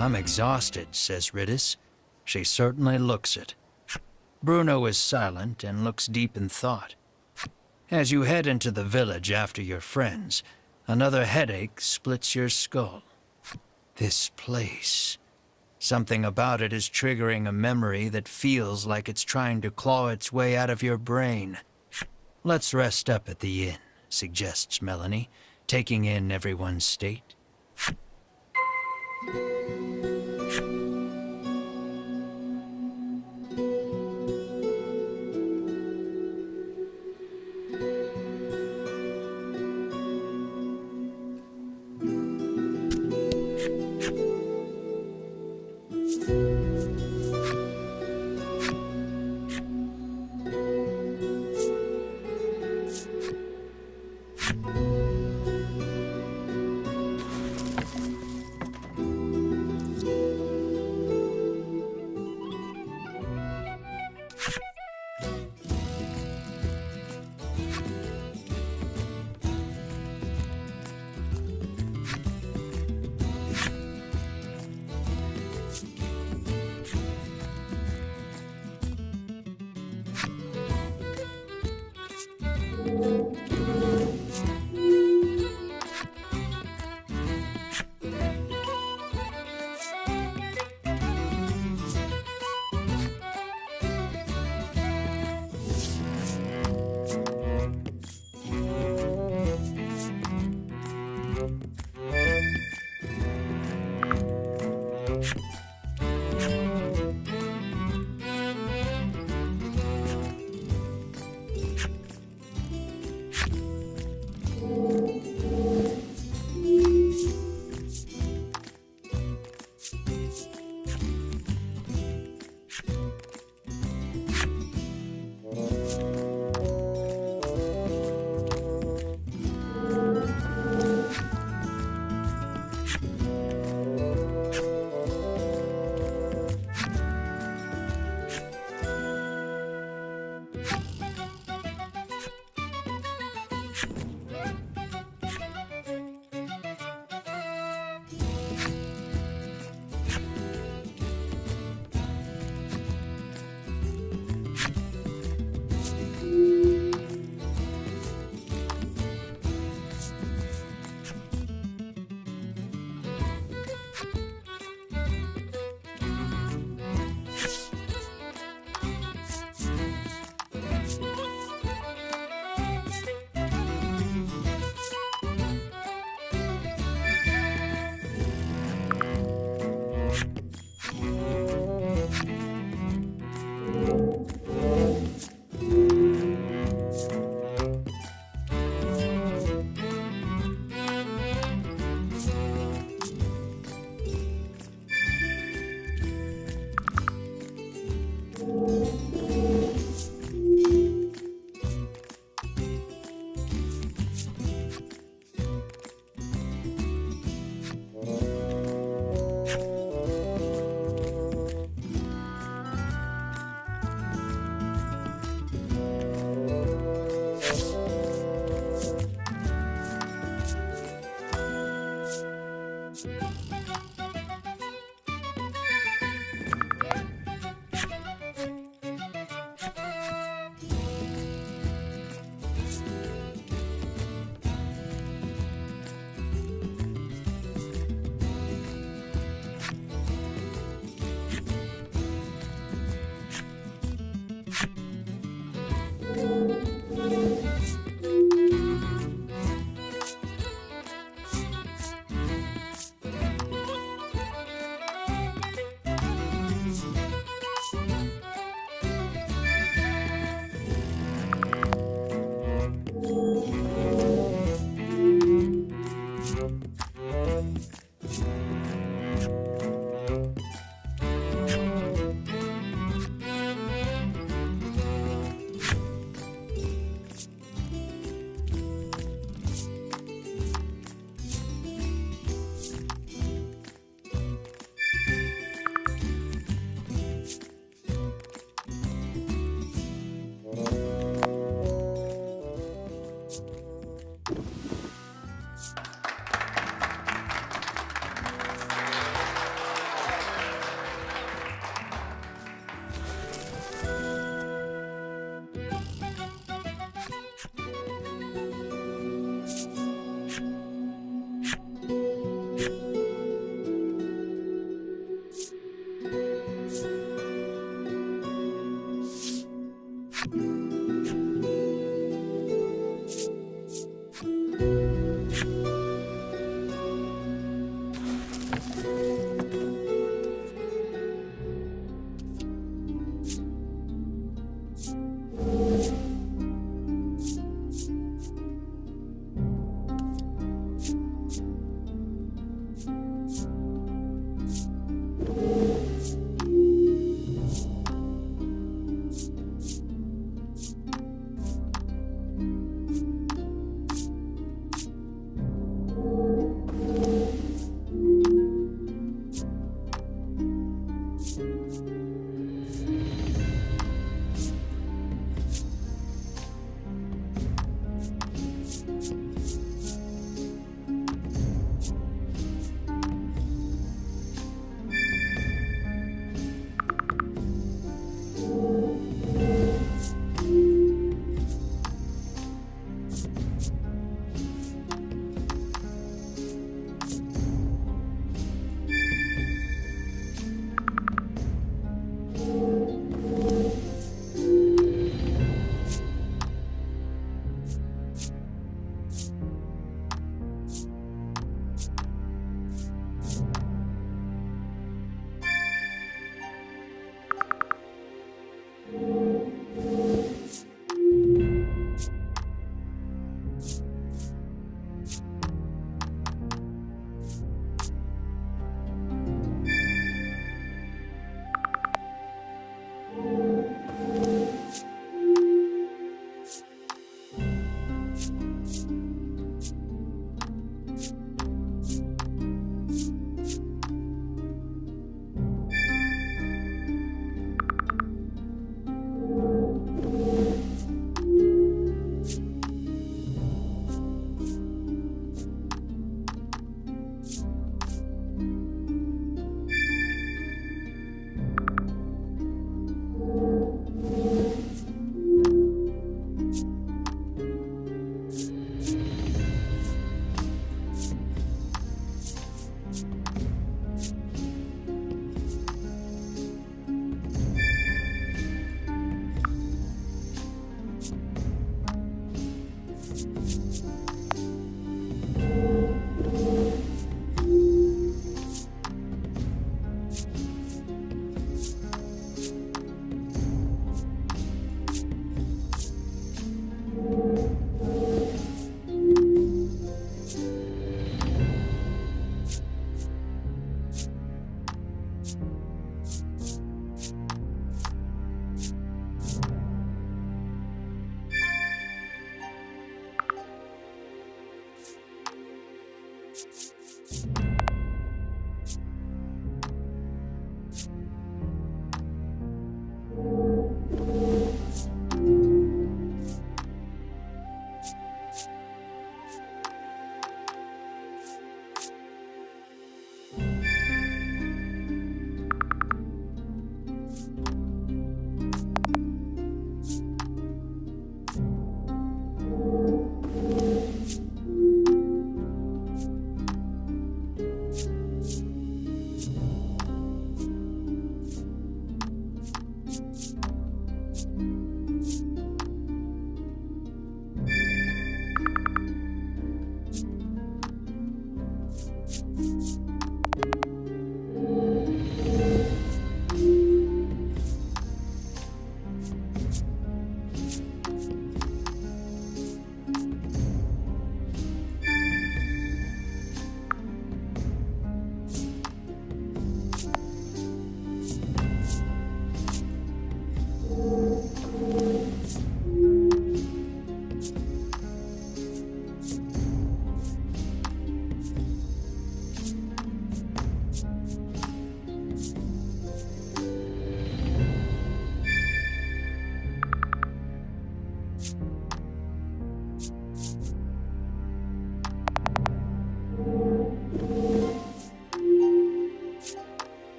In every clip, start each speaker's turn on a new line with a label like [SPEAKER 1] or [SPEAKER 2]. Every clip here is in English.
[SPEAKER 1] I'm exhausted, says Riddis. She certainly looks it. Bruno is silent and looks deep in thought. As you head into the village after your friends, another headache splits your skull. This place. Something about it is triggering a memory that feels like it's trying to claw its way out of your brain. Let's rest up at the inn, suggests Melanie, taking in everyone's state.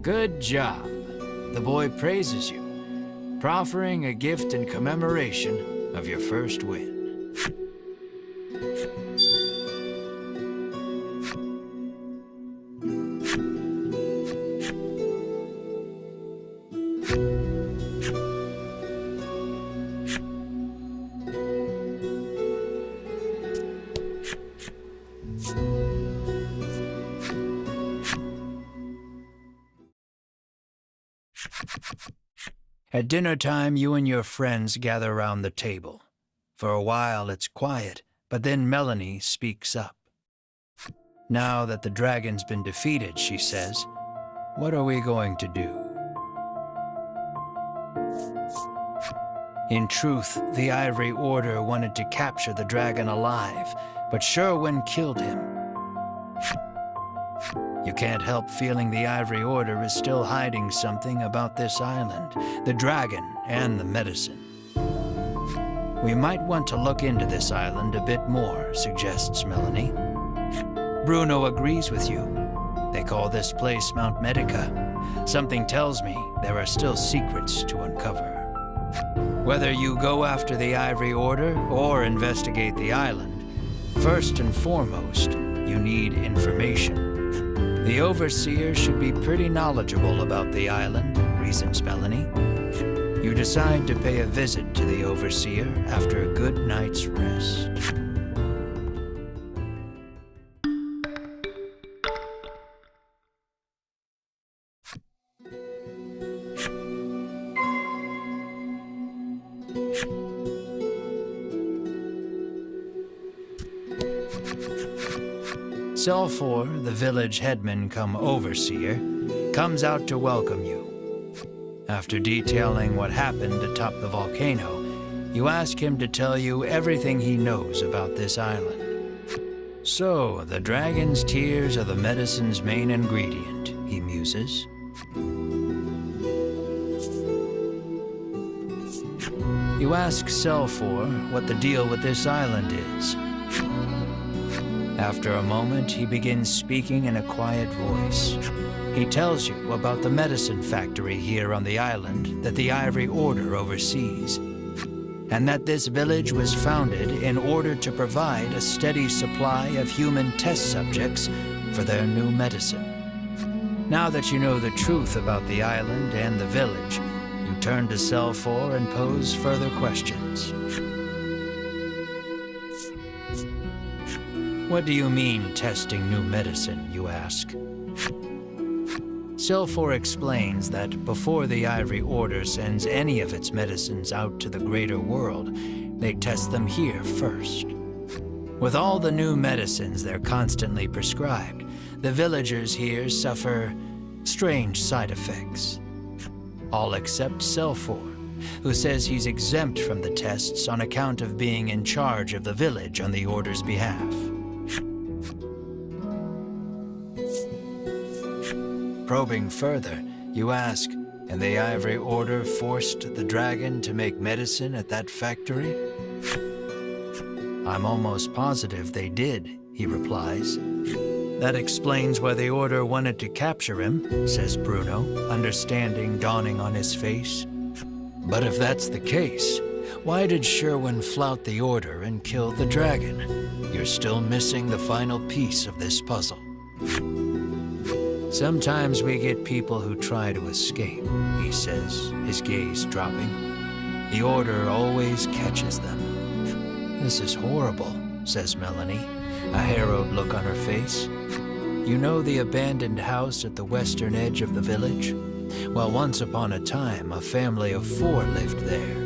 [SPEAKER 1] Good job. The boy praises you, proffering a gift in commemoration of your first win. At dinner time, you and your friends gather around the table. For a while, it's quiet, but then Melanie speaks up. Now that the dragon's been defeated, she says, what are we going to do? In truth, the Ivory Order wanted to capture the dragon alive, but Sherwin killed him. You can't help feeling the Ivory Order is still hiding something about this island, the dragon and the medicine. We might want to look into this island a bit more, suggests Melanie. Bruno agrees with you. They call this place Mount Medica. Something tells me there are still secrets to uncover. Whether you go after the Ivory Order or investigate the island, first and foremost, you need information. The Overseer should be pretty knowledgeable about the island, reasons Melanie. You decide to pay a visit to the Overseer after a good night's rest. Selfor, the village headman come overseer, comes out to welcome you. After detailing what happened atop the volcano, you ask him to tell you everything he knows about this island. So, the dragon's tears are the medicine's main ingredient, he muses. You ask Selfor what the deal with this island is. After a moment, he begins speaking in a quiet voice. He tells you about the medicine factory here on the island that the Ivory Order oversees, and that this village was founded in order to provide a steady supply of human test subjects for their new medicine. Now that you know the truth about the island and the village, you turn to Selfor and pose further questions. What do you mean, testing new medicine, you ask? Selfor explains that before the Ivory Order sends any of its medicines out to the greater world, they test them here first. With all the new medicines they're constantly prescribed, the villagers here suffer strange side effects. All except Selfor, who says he's exempt from the tests on account of being in charge of the village on the Order's behalf. Probing further, you ask, and the Ivory Order forced the dragon to make medicine at that factory? I'm almost positive they did, he replies. That explains why the Order wanted to capture him, says Bruno, understanding dawning on his face. But if that's the case, why did Sherwin flout the Order and kill the dragon? You're still missing the final piece of this puzzle. Sometimes we get people who try to escape, he says, his gaze dropping. The Order always catches them. This is horrible, says Melanie, a harrowed look on her face. You know the abandoned house at the western edge of the village? Well, once upon a time, a family of 4 lived there.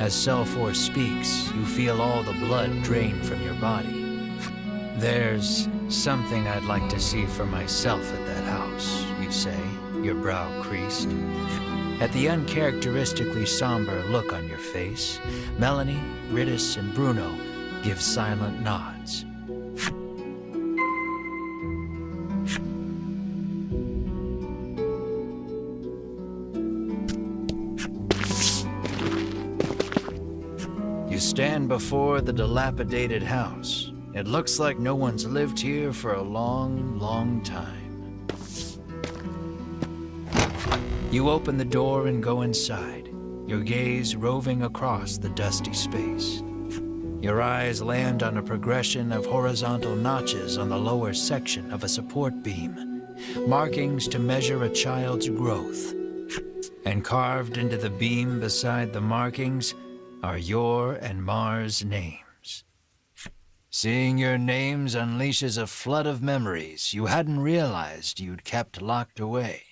[SPEAKER 1] As Selfor speaks, you feel all the blood drain from your body. There's something I'd like to see for myself at that house, you say, your brow creased. At the uncharacteristically somber look on your face, Melanie, Riddis, and Bruno give silent nods. You stand before the dilapidated house. It looks like no one's lived here for a long, long time. You open the door and go inside, your gaze roving across the dusty space. Your eyes land on a progression of horizontal notches on the lower section of a support beam, markings to measure a child's growth. And carved into the beam beside the markings are your and Mar's names. Seeing your names unleashes a flood of memories you hadn't realized you'd kept locked away.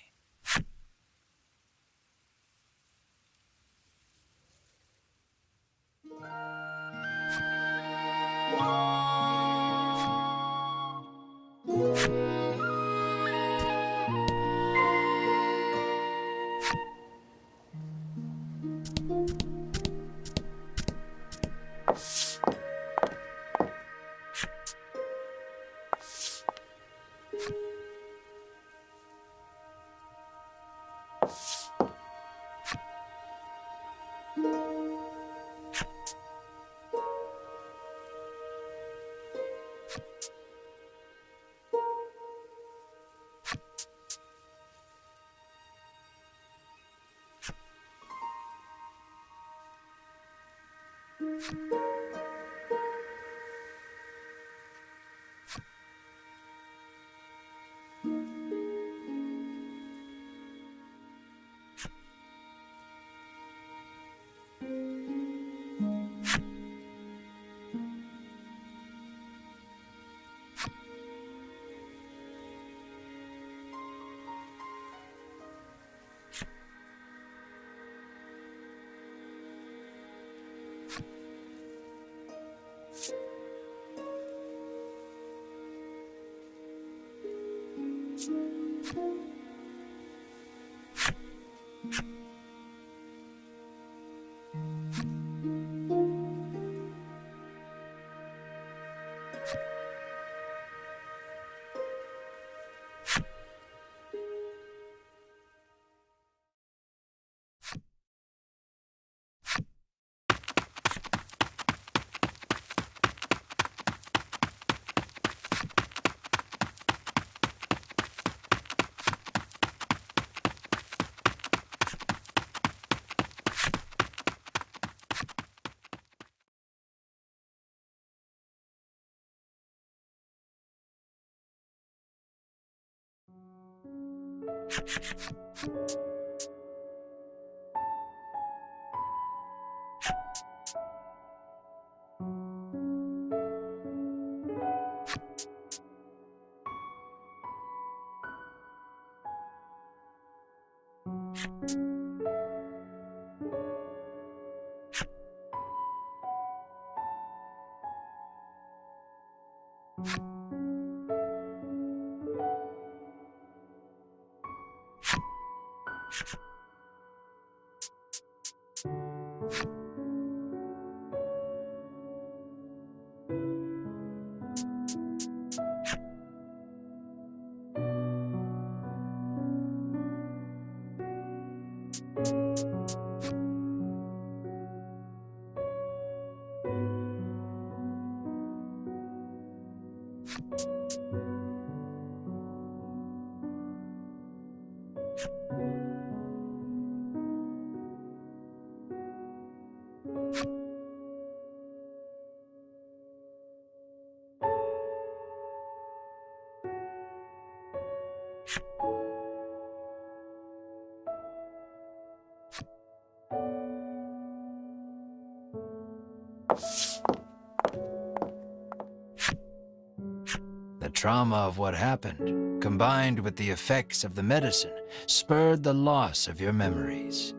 [SPEAKER 1] The trauma of what happened, combined with the effects of the medicine, spurred the loss of your memories.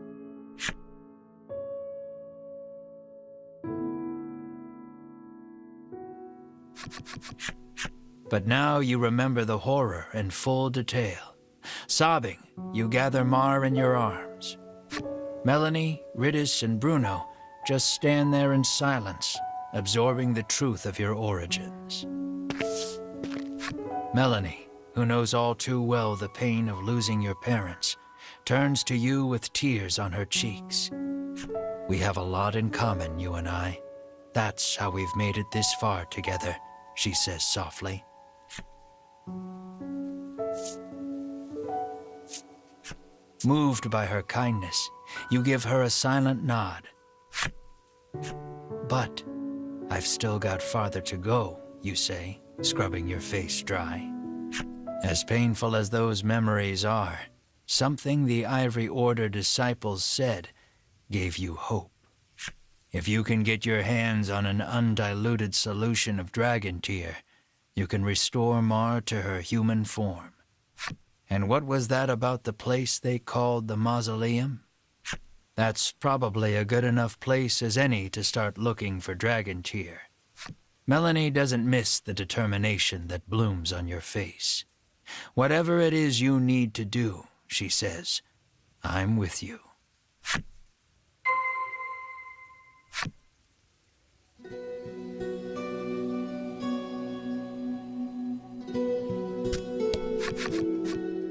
[SPEAKER 1] But now you remember the horror in full detail. Sobbing, you gather Mar in your arms. Melanie, Riddis, and Bruno just stand there in silence, absorbing the truth of your origins. Melanie, who knows all too well the pain of losing your parents, turns to you with tears on her cheeks. We have a lot in common, you and I. That's how we've made it this far together, she says softly. Moved by her kindness, you give her a silent nod. But I've still got farther to go, you say, scrubbing your face dry. As painful as those memories are, something the Ivory Order disciples said gave you hope. If you can get your hands on an undiluted solution of dragon tear, you can restore Mar to her human form. And what was that about the place they called the mausoleum? That's probably a good enough place as any to start looking for dragon tear. Melanie doesn't miss the determination that blooms on your face. Whatever it is you need to do, she says, I'm with you.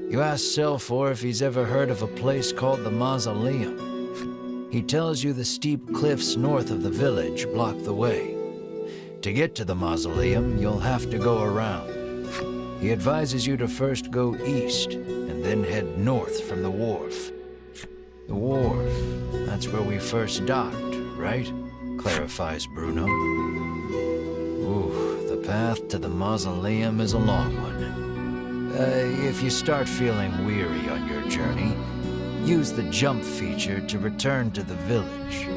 [SPEAKER 1] You ask Silfor if he's ever heard of a place called the Mausoleum. He tells you the steep cliffs north of the village block the way. To get to the Mausoleum, you'll have to go around. He advises you to first go east, and then head north from the wharf. The wharf, that's where we first docked, right? Clarifies Bruno. Ooh, the path to the Mausoleum is a long one. If you start feeling weary on your journey, use the jump feature to return to the village.